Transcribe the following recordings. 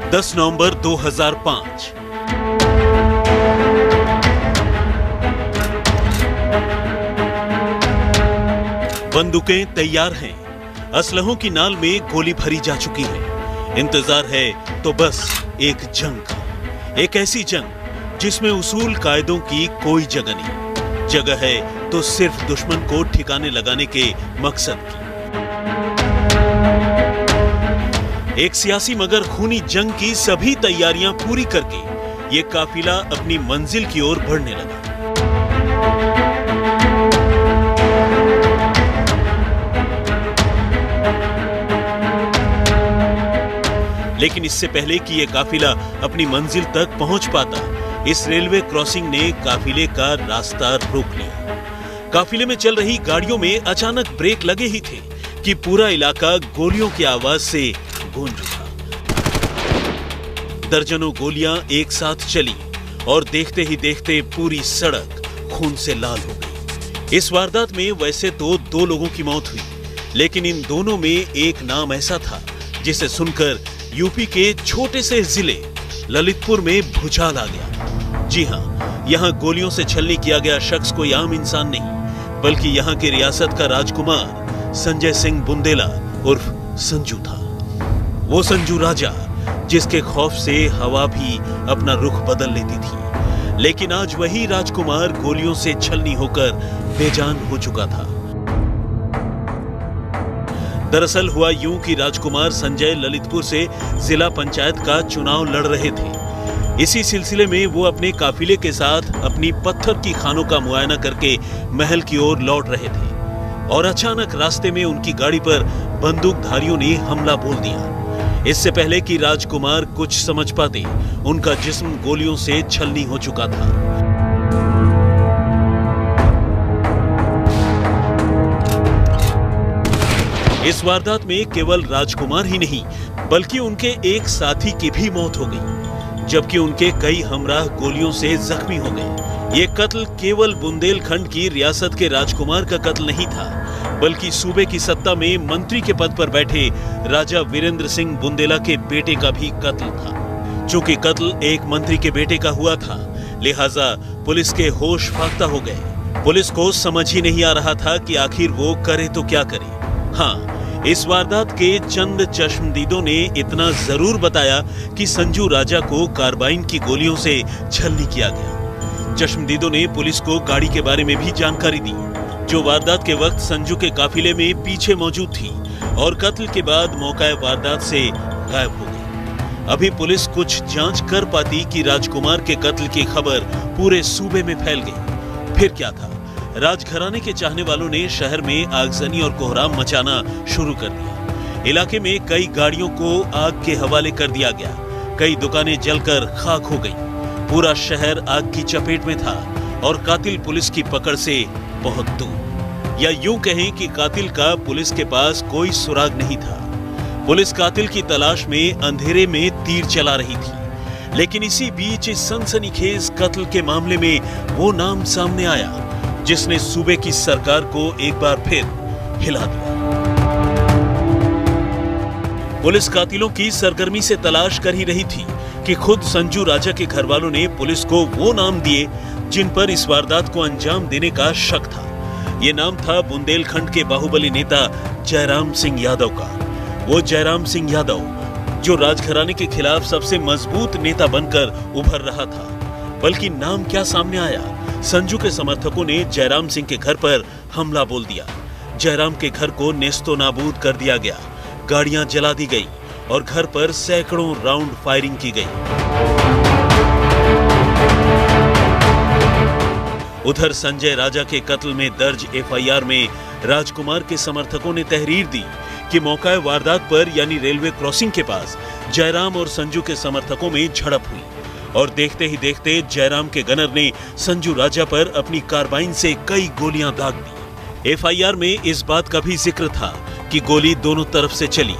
10 नवंबर 2005। बंदूकें तैयार हैं, असलहों की नाल में गोली भरी जा चुकी है। इंतजार है तो बस एक जंग का, एक ऐसी जंग जिसमें उसूल कायदों की कोई जगह नहीं। जगह है तो सिर्फ दुश्मन को ठिकाने लगाने के मकसद की। एक सियासी मगर खूनी जंग की सभी तैयारियां पूरी करके ये काफिला अपनी मंजिल की ओर बढ़ने लगा। लेकिन इससे पहले कि यह काफिला अपनी मंजिल तक पहुंच पाता, इस रेलवे क्रॉसिंग ने काफिले का रास्ता रोक लिया। काफिले में चल रही गाड़ियों में अचानक ब्रेक लगे ही थे कि पूरा इलाका गोलियों की आवाज से गूंज उठा। दर्जनों गोलियां एक साथ चली और देखते ही देखते पूरी सड़क खून से लाल हो गई। इस वारदात में वैसे तो 2 लोगों की मौत हुई, लेकिन इन दोनों में एक नाम ऐसा था जिसे सुनकर यूपी के छोटे से जिले ललितपुर में भूचाल आ गया। जी हां, यहां गोलियों से छलनी किया गया शख्स कोई आम इंसान नहीं, बल्कि यहां की रियासत का राजकुमार संजय सिंह बुंदेला उर्फ संजू था। वो संजू राजा जिसके खौफ से हवा भी अपना रुख बदल लेती थी, लेकिन आज वही राजकुमार गोलियों से छलनी होकर बेजान हो चुका था। दरअसल हुआ यूं कि राजकुमार संजय ललितपुर से जिला पंचायत का चुनाव लड़ रहे थे। इसी सिलसिले में वो अपने काफिले के साथ अपनी पत्थर की खानों का मुआयना करके महल की ओर लौट रहे थे और अचानक रास्ते में उनकी गाड़ी पर बंदूकधारियों ने हमला बोल दिया। इससे पहले कि राजकुमार कुछ समझ पाते, उनका जिस्म गोलियों से छलनी हो चुका था। इस वारदात में केवल राजकुमार ही नहीं, बल्कि उनके एक साथी की भी मौत हो गई, जबकि उनके कई हमराह गोलियों से जख्मी हो गए। ये कत्ल केवल बुंदेलखंड की रियासत के राजकुमार का कत्ल नहीं था, बल्कि सूबे की सत्ता में मंत्री के पद पर बैठे राजा वीरेंद्र सिंह बुंदेला के बेटे का भी कत्ल था। चूंकि कत्ल एक मंत्री के बेटे का हुआ था, लिहाजा पुलिस के होश फाख्ता हो गए। पुलिस को समझ ही नहीं आ रहा था कि आखिर वो करे तो क्या करे। हाँ, इस वारदात के चंद चश्मदीदों ने इतना जरूर बताया कि संजू राजा को कार्बाइन की गोलियों से छलनी किया गया। चश्मदीदों ने पुलिस को गाड़ी के बारे में भी जानकारी दी, जो वारदात के वक्त संजू के काफिले में पीछे मौजूद थी और कत्ल के बाद मौका वारदात से गायब हो गई। अभी पुलिस कुछ जांच कर पाती कि राजकुमार के कत्ल की खबर पूरे सूबे में फैल गई। फिर क्या था, राजघराने के चाहने वालों ने शहर में आगजनी और कोहराम मचाना शुरू कर दिया। इलाके में कई गाड़ियों को आग के हवाले कर दिया गया, कई दुकानें जलकर खाक हो गईं। पूरा शहर आग की चपेट में था और कातिल पुलिस की पकड़ से बहुत दूर, या यूं कहें कि कातिल का पुलिस के पास कोई सुराग नहीं था। पुलिस कातिल की तलाश में अंधेरे में तीर चला रही थी, लेकिन इसी बीच इस सनसनीखेज कत्ल के मामले में वो नाम सामने आया जिसने सूबे की सरकार को एक बार फिर हिला दिया। पुलिस कातिलों की सरगर्मी से तलाश कर ही रही थी कि खुद संजू राजा के घर वालों ने पुलिस को वो नाम दिए जिन पर इस वारदात को अंजाम देने का शक था। ये नाम था बुंदेलखंड के बाहुबली नेता जयराम सिंह यादव का। वो जयराम सिंह यादव जो राजघराने के खिलाफ सबसे मजबूत नेता बनकर उभर रहा था। बल्कि नाम क्या सामने आया, संजू के समर्थकों ने जयराम सिंह के घर पर हमला बोल दिया। जयराम के घर को नेस्तो नाबूद कर दिया गया, गाड़ियां जला दी गई और घर पर सैकड़ों राउंड फायरिंग की गई। उधर संजय राजा के कत्ल में दर्ज एफआईआर में राजकुमार के समर्थकों ने तहरीर दी कि मौका वारदात पर यानी रेलवे क्रॉसिंग के पास जयराम और संजू के समर्थकों में झड़प हुई और देखते ही देखते जयराम के गनर ने संजू राजा पर अपनी कार्बाइन से कई गोलियां दाग दी। एफआईआर में इस बात का भी जिक्र था कि गोली दोनों तरफ से चली।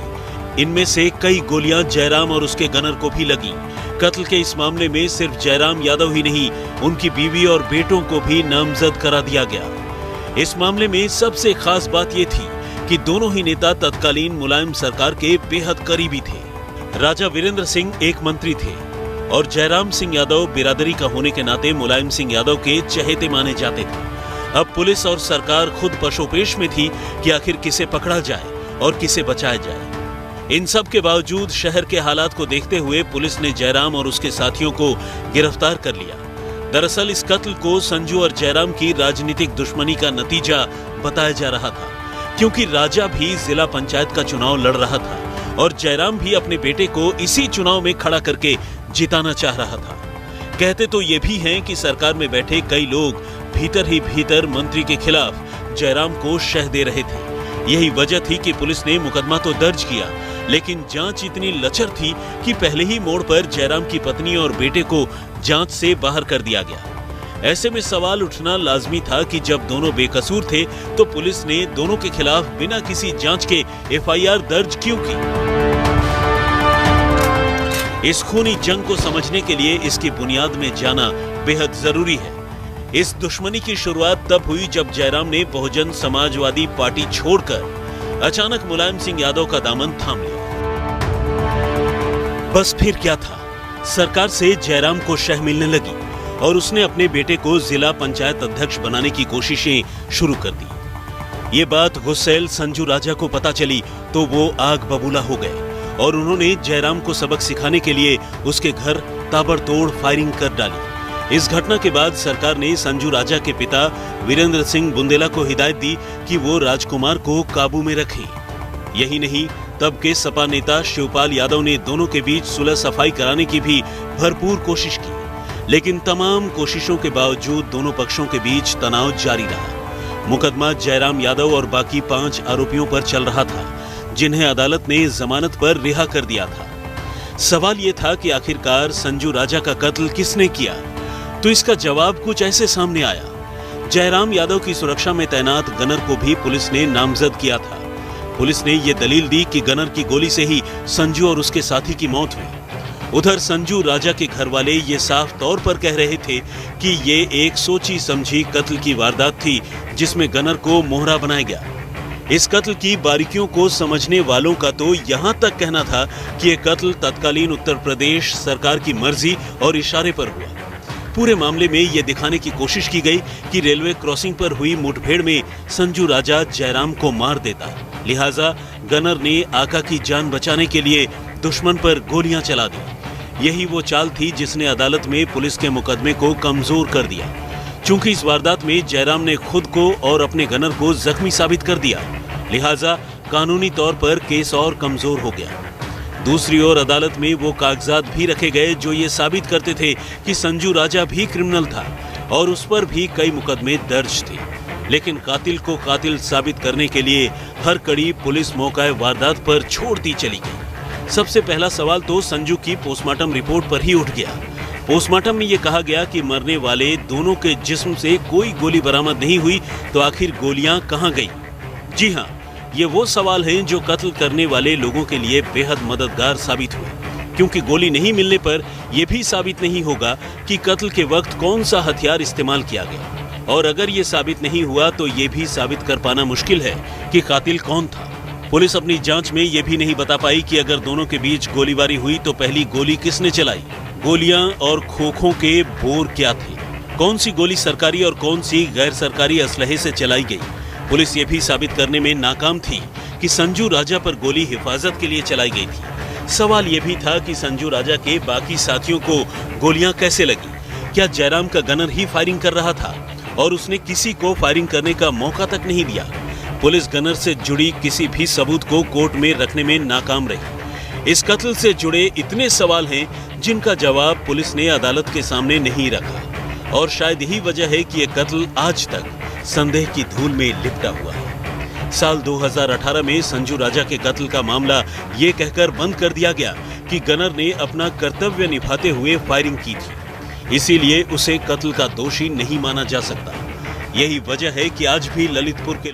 इनमें से कई गोलियां जयराम और उसके गनर को भी लगी। कत्ल के इस मामले में सिर्फ जयराम यादव ही नहीं, उनकी बीवी और बेटों को भी नामजद करा दिया गया। इस मामले में सबसे खास बात यह थी कि दोनों ही नेता तत्कालीन मुलायम सरकार के बेहद करीबी थे। राजा वीरेंद्र सिंह एक मंत्री थे और जयराम सिंह यादव बिरादरी का होने के नाते मुलायम सिंह यादव के चहेते माने जाते थे। अब पुलिस और सरकार खुद पशोपेश में थी कि आखिर किसे पकड़ा जाए और किसे बचाया जाए। इन सब के बावजूद शहर के हालात को देखते हुए पुलिस ने जयराम और उसके साथियों को गिरफ्तार कर लिया। दरअसल इस कत्ल को संजू और जयराम की राजनीतिक दुश्मनी का नतीजा बताया जा रहा था, क्योंकि राजा भी जिला पंचायत का चुनाव लड़ रहा था और जयराम भी अपने बेटे को इसी चुनाव में खड़ा करके जिताना चाह रहा था। कहते तो ये भी हैं कि सरकार में बैठे कई लोग भीतर ही भीतर मंत्री के खिलाफ जयराम को शह दे रहे थे। यही वजह थी कि पुलिस ने मुकदमा तो दर्ज किया, लेकिन जांच इतनी लचर थी कि पहले ही मोड़ पर जयराम की पत्नी और बेटे को जांच से बाहर कर दिया गया। ऐसे में सवाल उठना लाजमी था कि जब दोनों बेकसूर थे तो पुलिस ने दोनों के खिलाफ बिना किसी जांच के एफआईआर दर्ज क्यों की? इस खूनी जंग को समझने के लिए इसकी बुनियाद में जाना बेहद जरूरी है। इस दुश्मनी की शुरुआत तब हुई जब जयराम ने बहुजन समाजवादी पार्टी छोड़कर अचानक मुलायम सिंह यादव का दामन थाम लिया। बस फिर क्या था, सरकार से जयराम को शह मिलने लगी और उसने अपने बेटे को जिला पंचायत अध्यक्ष बनाने की कोशिशें शुरू कर दी। ये बात गुस्सैल संजू राजा को पता चली तो वो आग बबूला हो गए और उन्होंने जयराम को सबक सिखाने के लिए उसके घर ताबड़तोड़ फायरिंग कर डाली। इस घटना के बाद सरकार ने संजू राजा के पिता वीरेंद्र सिंह बुंदेला को हिदायत दी कि वो राजकुमार को काबू में रखें। यही नहीं, तब के सपा नेता शिवपाल यादव ने दोनों के बीच सुलह सफाई कराने की भी भरपूर कोशिश की, लेकिन तमाम कोशिशों के बावजूद दोनों पक्षों के बीच तनाव जारी रहा। मुकदमा जयराम यादव और बाकी 5 आरोपियों पर चल रहा था, जिन्हें अदालत ने जमानत पर रिहा कर दिया था। सवाल ये था कि आखिरकार संजू राजा का कत्ल किसने किया, तो इसका जवाब कुछ ऐसे सामने आया। जयराम यादव की सुरक्षा में तैनात गनर को भी पुलिस ने नामजद किया था। पुलिस ने यह दलील दी कि गनर की गोली से ही संजू और उसके साथी की मौत हुई। उधर संजू राजा के घर वाले ये साफ तौर पर कह रहे थे कि ये एक सोची समझी कत्ल की वारदात थी, जिसमें गनर को मोहरा बनाया गया। इस कत्ल की बारीकियों को समझने वालों का तो यहाँ तक कहना था कि यह कत्ल तत्कालीन उत्तर प्रदेश सरकार की मर्जी और इशारे पर हुआ। पूरे मामले में यह दिखाने की कोशिश की गई कि रेलवे क्रॉसिंग पर हुई मुठभेड़ में संजू राजा जयराम को मार देता, लिहाजा गनर ने आका की जान बचाने के लिए दुश्मन पर गोलियां चला दी। यही वो चाल थी जिसने अदालत में पुलिस के मुकदमे को कमजोर कर दिया। चूंकि इस वारदात में जयराम ने खुद को और अपने गनर को जख्मी साबित कर दिया, लिहाजा कानूनी तौर पर केस और कमजोर हो गया। दूसरी ओर अदालत में वो कागजात भी रखे गए जो ये साबित करते थे कि संजू राजा भी क्रिमिनल था और उस पर भी कई मुकदमे दर्ज थे। लेकिन कातिल को कातिल साबित करने के लिए हर कड़ी पुलिस मौका वारदात पर छोड़ती चली गई। सबसे पहला सवाल तो संजू की पोस्टमार्टम रिपोर्ट पर ही उठ गया। पोस्टमार्टम में यह कहा गया कि मरने वाले दोनों के जिस्म से कोई गोली बरामद नहीं हुई, तो आखिर गोलियां कहां गई? जी हां, ये वो सवाल हैं जो कत्ल करने वाले लोगों के लिए बेहद मददगार साबित हुए, क्योंकि गोली नहीं मिलने पर यह भी साबित नहीं होगा कि कत्ल के वक्त कौन सा हथियार इस्तेमाल किया गया, और अगर ये साबित नहीं हुआ तो ये भी साबित कर पाना मुश्किल है कि कातिल कौन था। पुलिस अपनी जांच में ये भी नहीं बता पाई कि अगर दोनों के बीच गोलीबारी हुई तो पहली गोली किसने चलाई, गोलियां और खोखों के बोर क्या थे, कौन सी गोली सरकारी और कौन सी गैर सरकारी असलहे से चलाई गई। पुलिस ये भी साबित करने में नाकाम थी कि संजू राजा पर गोली हिफाजत के लिए चलाई गई थी। सवाल ये भी था कि संजू राजा के बाकी साथियों को गोलियां कैसे लगी। क्या जयराम का गनर ही फायरिंग कर रहा था और उसने किसी को फायरिंग करने का मौका तक नहीं दिया? पुलिस गनर से जुड़ी किसी भी सबूत को कोर्ट में रखने में नाकाम रही। इस कत्ल से जुड़े इतने सवाल हैं जिनका जवाब पुलिस ने अदालत के सामने नहीं रखा, और शायद यही वजह है कि यह कत्ल आज तक संदेह की धूल में लिपटा हुआ है। साल 2018 में संजू राजा के कत्ल का मामला ये कहकर बंद कर दिया गया कि गनर ने अपना कर्तव्य निभाते हुए फायरिंग की थी, इसीलिए उसे कत्ल का दोषी नहीं माना जा सकता। यही वजह है कि आज भी ललितपुर के